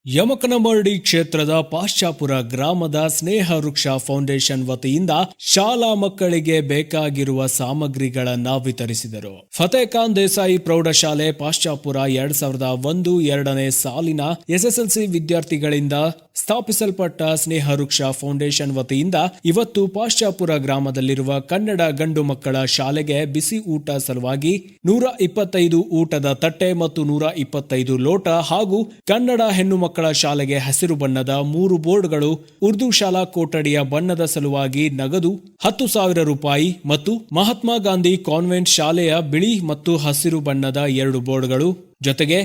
ಯಮಕನಮರಡಿ ಕ್ಷೇತ್ರದ ಪಾಶ್ಚಾಪುರ ಗ್ರಾಮದ ಸ್ನೇಹ ವೃಕ್ಷ ಫೌಂಡೇಶನ್ ವತಿಯಿಂದ ಶಾಲಾ ಮಕ್ಕಳಿಗೆ ಬೇಕಾಗಿರುವ ಸಾಮಗ್ರಿಗಳನ್ನು ವಿತರಿಸಿದರು. ಫತೇಖಾನ್ ದೇಸಾಯಿ ಪ್ರೌಢಶಾಲೆ ಪಾಶ್ಚಾಪುರ 2001-2ನೇ ಸಾಲಿನ ಎಸ್ಎಸ್ಎಲ್ಸಿ ವಿದ್ಯಾರ್ಥಿಗಳಿಂದ ಸ್ಥಾಪಿಸಲ್ಪಟ್ಟ ಸ್ನೇಹ ವೃಕ್ಷ ಫೌಂಡೇಶನ್ ವತಿಯಿಂದ ಇವತ್ತು ಪಾಶ್ಚಾಪುರ ಗ್ರಾಮದಲ್ಲಿರುವ ಕನ್ನಡ ಗಂಡು ಮಕ್ಕಳ ಶಾಲೆಗೆ ಬಿಸಿ ಊಟ ಸಲುವಾಗಿ 125 ಊಟದ ತಟ್ಟೆ ಮತ್ತು 125 ಲೋಟ ಹಾಗೂ ಕನ್ನಡ ಹೆಣ್ಣು ಮಕ್ಕಳ ಶಾಲೆಗೆ ಹಸಿರು ಬಣ್ಣದ 3 ಬೋರ್ಡ್ಗಳು, ಉರ್ದು ಶಾಲಾ ಕೊಠಡಿಯ ಬಣ್ಣದ ಸಲುವಾಗಿ ನಗದು 10,000 ರೂಪಾಯಿ ಮತ್ತು ಮಹಾತ್ಮ ಗಾಂಧಿ ಕಾನ್ವೆಂಟ್ ಶಾಲೆಯ ಬಿಳಿ ಮತ್ತು ಹಸಿರು ಬಣ್ಣದ 2 ಬೋರ್ಡ್ಗಳು ಜೊತೆಗೆ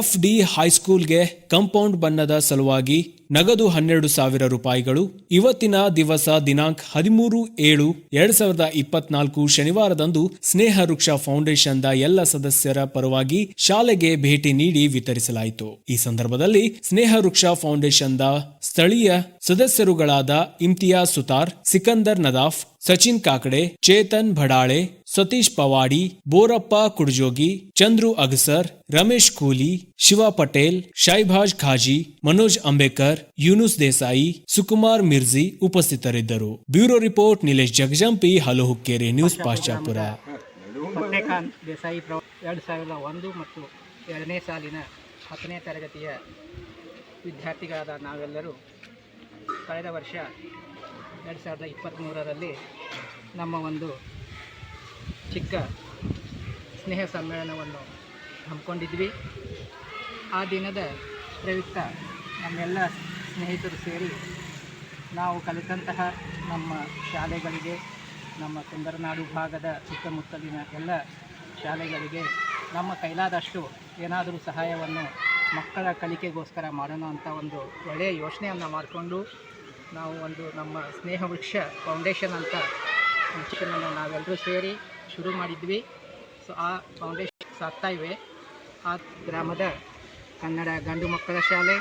FD ಹೈಸ್ಕೂಲ್ಗೆ ಕಾಂಪೌಂಡ್ ಬಣ್ಣದ ಸಲುವಾಗಿ ನಗದು 12,000 ರೂಪಾಯಿಗಳು ಇವತ್ತಿನ ದಿವಸ ದಿನಾಂಕ 13/7/2024 ಶನಿವಾರದಂದು ಸ್ನೇಹ ವೃಕ್ಷ ಫೌಂಡೇಶನ್ ದ ಎಲ್ಲ ಸದಸ್ಯರ ಪರವಾಗಿ ಶಾಲೆಗೆ ಭೇಟಿ ನೀಡಿ ವಿತರಿಸಲಾಯಿತು. ಈ ಸಂದರ್ಭದಲ್ಲಿ ಸ್ನೇಹ ವೃಕ್ಷ ಫೌಂಡೇಶನ್ ದ ಸ್ಥಳೀಯ ಸದಸ್ಯರುಗಳಾದ ಇಮ್ತಿಯಾಜ್ ಸುತಾರ್, ಸಿಕಂದರ್ ನದಾಫ್, ಸಚಿನ್ ಕಾಕಡೆ, ಚೇತನ್ ಭಡಾಳೆ, ಸತೀಶ್ ಪವಾಡಿ, ಬೋರಪ್ಪ ಕುಡ್ಜೋಗಿ, ಚಂದ್ರು ಅಗಸರ್, ರಮೇಶ್ ಕೂಲಿ, ಶಿವ ಪಟೇಲ್, ಶೈಭಾಜ್ ಖಾಜಿ, ಮನೋಜ್ ಅಂಬೇಕರ್, ಯೂನುಸ್ ದೇಸಾಯಿ, ಸುಕುಮಾರ್ ಮಿರ್ಜಿ ಉಪಸ್ಥಿತರಿದ್ದರು. Bureau report Nilesh Jagajampi, hello Hukkeri news Pashchapur. Fatekhan Desai 2001 ಮತ್ತು 2ನೇ ಸಾಲಿನ 10ನೇ ತರಗತಿಯ ವಿದ್ಯಾರ್ಥಿಗಳಾದ ನಾವೆಲ್ಲರೂ ಕಳೆದ ವರ್ಷ 2023ರಲ್ಲಿ ನಮ್ಮ ಒಂದು ಚಿಕ್ಕ ಸ್ನೇಹ ಸಮ್ಮೇಳನವನ್ನು ಹಮ್ಮಿಕೊಂಡಿದ್ವಿ. ಆ ದಿನದ ಪ್ರಯುಕ್ತ ನಮ್ಮೆಲ್ಲ ಸ್ನೇಹಿತರು ಸೇರಿ ನಾವು ಕಲಿತಂತಹ ನಮ್ಮ ಶಾಲೆಗಳಿಗೆ, ನಮ್ಮ ಕುಂದರನಾಡು ಭಾಗದ ಸುತ್ತಮುತ್ತಲಿನ ಎಲ್ಲ ಶಾಲೆಗಳಿಗೆ ನಮ್ಮ ಕೈಲಾದಷ್ಟು ಏನಾದರೂ ಸಹಾಯವನ್ನು ಮಕ್ಕಳ ಕಲಿಕೆಗೋಸ್ಕರ ಮಾಡೋಣ ಅಂತ ಒಂದು ಒಳ್ಳೆಯ ಯೋಚನೆಯನ್ನು ಮಾಡಿಕೊಂಡು ನಾವು ನಮ್ಮ ಸ್ನೇಹ ವೃಕ್ಷ ಫೌಂಡೇಶನ್ ಅಂತ ಫಂಕ್ಷನನ್ನು ನಾವೆಲ್ಲರೂ ಸೇರಿ ಶುರು ಮಾಡಿದ್ವಿ. ಸೊ ಆ ಫೌಂಡೇಶನ್ ಸಾಗ್ತಾ ಇವೆ. ಆ ಗ್ರಾಮದ ಕನ್ನಡ ಗಂಡು ಮಕ್ಕಳ ಶಾಲೆ,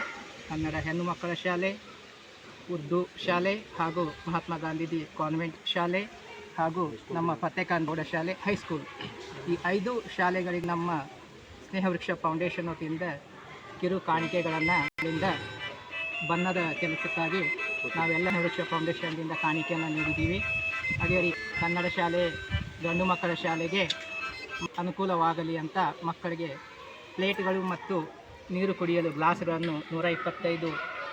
ಕನ್ನಡ ಹೆಣ್ಣು ಮಕ್ಕಳ ಶಾಲೆ, ಉರ್ದು ಶಾಲೆ ಹಾಗೂ ಮಹಾತ್ಮ ಗಾಂಧಿ ಕಾನ್ವೆಂಟ್ ಶಾಲೆ ಹಾಗೂ ನಮ್ಮ ಫತೇಖಾನ್ ಪ್ರೌಢಶಾಲೆ ಹೈಸ್ಕೂಲ್, ಈ 5 ಶಾಲೆಗಳಿಗೆ ನಮ್ಮ ಸ್ನೇಹ ವೃಕ್ಷ ಫೌಂಡೇಶನ್ ವತಿಯಿಂದ ಕಿರು ಕಾಣಿಕೆಗಳನ್ನು ಬಣ್ಣದ ಕೆಲಸಕ್ಕಾಗಿ ನಾವೆಲ್ಲ ವೃಕ್ಷ ಫೌಂಡೇಶನ್ದಿಂದ ಕಾಣಿಕೆಯನ್ನು ನೀಡಿದ್ದೀವಿ. ಅದೇ ರೀತಿ ಕನ್ನಡ ಶಾಲೆ ಗಂಡು ಮಕ್ಕಳ ಶಾಲೆಗೆ ಅನುಕೂಲವಾಗಲಿ ಅಂತ ಮಕ್ಕಳಿಗೆ ಪ್ಲೇಟ್ಗಳು ಮತ್ತು ನೀರು ಕುಡಿಯಲು ಗ್ಲಾಸ್ಗಳನ್ನು 125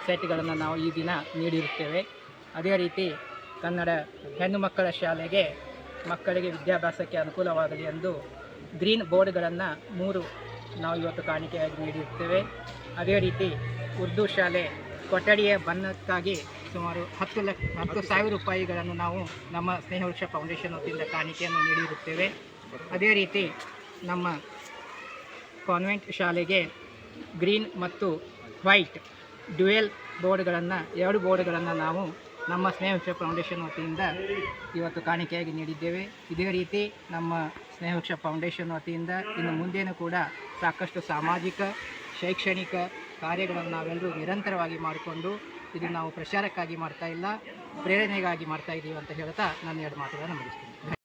ಸೆಟ್ಗಳನ್ನು ನಾವು ಈ ದಿನ ನೀಡಿರುತ್ತೇವೆ. ಅದೇ ರೀತಿ ಕನ್ನಡ ಹೆಣ್ಣು ಮಕ್ಕಳ ಶಾಲೆಗೆ ಮಕ್ಕಳಿಗೆ ವಿದ್ಯಾಭ್ಯಾಸಕ್ಕೆ ಅನುಕೂಲವಾಗಲಿ ಎಂದು ಗ್ರೀನ್ ಬೋರ್ಡ್ಗಳನ್ನು 3 ನಾವು ಇವತ್ತು ಕಾಣಿಕೆಯಾಗಿ ನೀಡಿರುತ್ತೇವೆ. ಅದೇ ರೀತಿ ಉರ್ದು ಶಾಲೆ ಕೊಠಡಿಯ ಬಣ್ಣಕ್ಕಾಗಿ ಸುಮಾರು 10,000 ರೂಪಾಯಿಗಳನ್ನು ನಾವು ನಮ್ಮ ಸ್ನೇಹ ವೃಕ್ಷ ಫೌಂಡೇಶನ್ ವತಿಯಿಂದ ಕಾಣಿಕೆಯನ್ನು ನೀಡಿರುತ್ತೇವೆ. ಅದೇ ರೀತಿ ನಮ್ಮ ಕಾನ್ವೆಂಟ್ ಶಾಲೆಗೆ ಗ್ರೀನ್ ಮತ್ತು ವೈಟ್ ಡ್ಯುಯಲ್ ಬೋರ್ಡ್ಗಳನ್ನು 2 ಬೋರ್ಡ್ಗಳನ್ನು ನಾವು ನಮ್ಮ ಸ್ನೇಹ ವೃಕ್ಷ ಫೌಂಡೇಶನ್ ವತಿಯಿಂದ ಇವತ್ತು ಕಾಣಿಕೆಯಾಗಿ ನೀಡಿದ್ದೇವೆ. ಇದೇ ರೀತಿ ನಮ್ಮ ಸ್ನೇಹ ವೃಕ್ಷ ಫೌಂಡೇಶನ್ ವತಿಯಿಂದ ಇನ್ನು ಮುಂದೇನೂ ಕೂಡ ಸಾಕಷ್ಟು ಸಾಮಾಜಿಕ ಶೈಕ್ಷಣಿಕ ಕಾರ್ಯಗಳನ್ನು ನಾವೆಲ್ಲರೂ ನಿರಂತರವಾಗಿ ಮಾಡಿಕೊಂಡು ಇದು ನಾವು ಪ್ರಚಾರಕ್ಕಾಗಿ ಮಾಡ್ತಾ ಇಲ್ಲ, ಪ್ರೇರಣೆಗಾಗಿ ಮಾಡ್ತಾ ಇದ್ದೀವಿ ಅಂತ ಹೇಳ್ತಾ ನಾನು 2 ಮಾತುಗಳನ್ನು ಮುಗಿಸ್ತೀನಿ.